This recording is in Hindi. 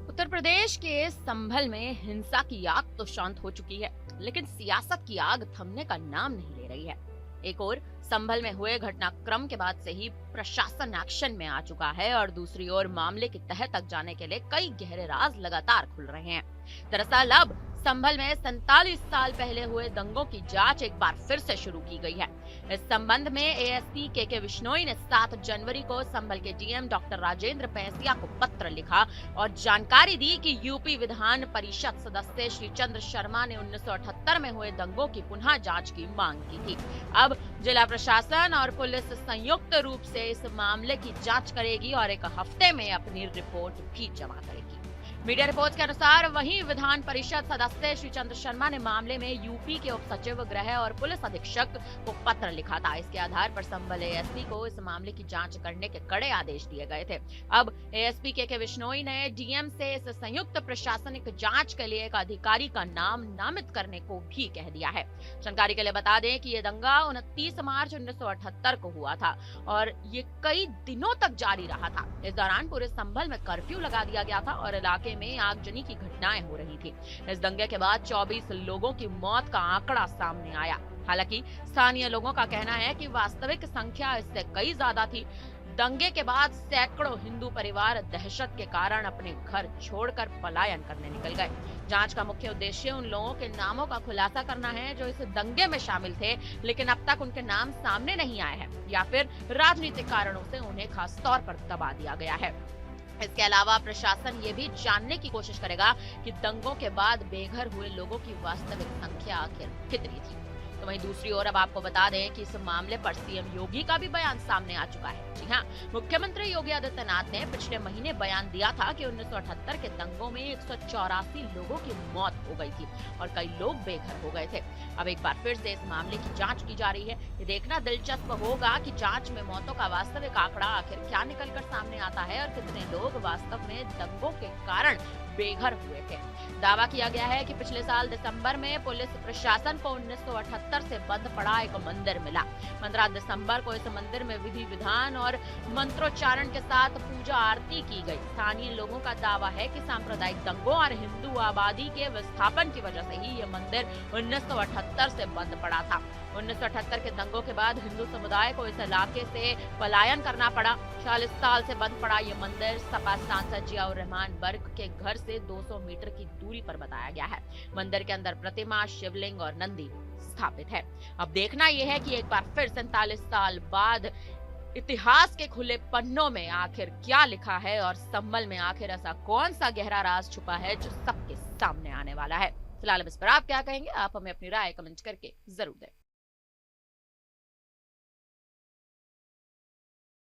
उत्तर प्रदेश के संभल में हिंसा की आग तो शांत हो चुकी है, लेकिन सियासत की आग थमने का नाम नहीं ले रही है। एक ओर संभल में हुए घटनाक्रम के बाद से ही प्रशासन एक्शन में आ चुका है और दूसरी ओर मामले की तह तक जाने के लिए कई गहरे राज लगातार खुल रहे हैं। दरअसल अब संभल में 47 साल पहले हुए दंगों की जांच एक बार फिर से शुरू की गई है। इस संबंध में एएसपी के विश्नोई ने 7 जनवरी को संभल के डीएम डॉक्टर राजेंद्र पैंसिया को पत्र लिखा और जानकारी दी कि यूपी विधान परिषद सदस्य श्री चंद्र शर्मा ने 1978 में हुए दंगों की पुनः जांच की मांग की थी। अब जिला प्रशासन और पुलिस संयुक्त रूप से इस मामले की जांच करेगी और एक हफ्ते में अपनी रिपोर्ट भी जमा करेगी। मीडिया रिपोर्ट्स के अनुसार वहीं विधान परिषद सदस्य श्री चंद्र शर्मा ने मामले में यूपी के उप सचिव गृह और पुलिस अधीक्षक को पत्र लिखा था। इसके आधार पर संभल एएसपी को इस मामले की जांच करने के कड़े आदेश दिए गए थे। अब एएसपी के विश्नोई ने डीएम से इस संयुक्त प्रशासनिक जांच के लिए एक अधिकारी का नाम नामित करने को भी कह दिया है। जानकारी के लिए बता दें कि ये दंगा 29 मार्च 1978 को हुआ था और ये कई दिनों तक जारी रहा था। इस दौरान पूरे संभल में कर्फ्यू लगा दिया गया था और इलाके में आगजनी की घटनाएं हो रही थी। इस दंगे के बाद 24 लोगों की मौत का आंकड़ा सामने आया। हालांकि स्थानीय लोगों का कहना है कि वास्तविक संख्या इससे कई ज्यादा थी। दंगे के बाद सैकड़ों हिंदू परिवार दहशत के कारण अपने घर छोड़कर पलायन करने निकल गए। जांच का मुख्य उद्देश्य उन लोगों के नामों का खुलासा करना है जो इस दंगे में शामिल थे, लेकिन अब तक उनके नाम सामने नहीं आए हैं या फिर राजनीतिक कारणों से उन्हें खास तौर पर दबा दिया गया है। इसके अलावा प्रशासन ये भी जानने की कोशिश करेगा कि दंगों के बाद बेघर हुए लोगों की वास्तविक संख्या आखिर कितनी थी। तो वहीं दूसरी ओर अब आपको बता दें कि इस मामले पर सीएम योगी का भी बयान सामने आ चुका है। जी हाँ, मुख्यमंत्री योगी आदित्यनाथ ने पिछले महीने बयान दिया था कि 1978 के दंगों में 184 लोगों की मौत हो गई थी और कई लोग बेघर हो गए थे। अब एक बार फिर से इस मामले की जांच की जा रही है। ये देखना दिलचस्प होगा कि जांच में मौतों का वास्तविक आंकड़ा आखिर क्या निकलकर सामने आता है और कितने लोग वास्तव में दंगों के कारण बेघर हुए थे। दावा किया गया है कि पिछले साल दिसंबर में पुलिस प्रशासन को 1978 से बंद पड़ा एक मंदिर मिला। 15 दिसंबर को इस मंदिर में विधि विधान और मंत्रोच्चारण के साथ पूजा आरती की गई। स्थानीय लोगों का दावा है कि सांप्रदायिक दंगों और हिंदू आबादी के विस्थापन की वजह से ही ये मंदिर 1978 से बंद पड़ा था। 1978 के दंगों के बाद हिंदू समुदाय को इस इलाके से पलायन करना पड़ा। 40 साल से बंद पड़ा ये मंदिर सपा सांसद जियाउर रहमान वर्ग के घर से 200 मीटर की दूरी पर बताया गया है। मंदिर के अंदर प्रतिमा, शिवलिंग और नंदी स्थापित है। अब देखना यह है कि एक बार फिर 47 साल बाद इतिहास के खुले पन्नों में आखिर क्या लिखा है और संभल में आखिर ऐसा कौन सा गहरा राज छुपा है जो सबके सामने आने वाला है। फिलहाल इस पर आप क्या कहेंगे? आप हमें अपनी राय कमेंट करके जरूर दें।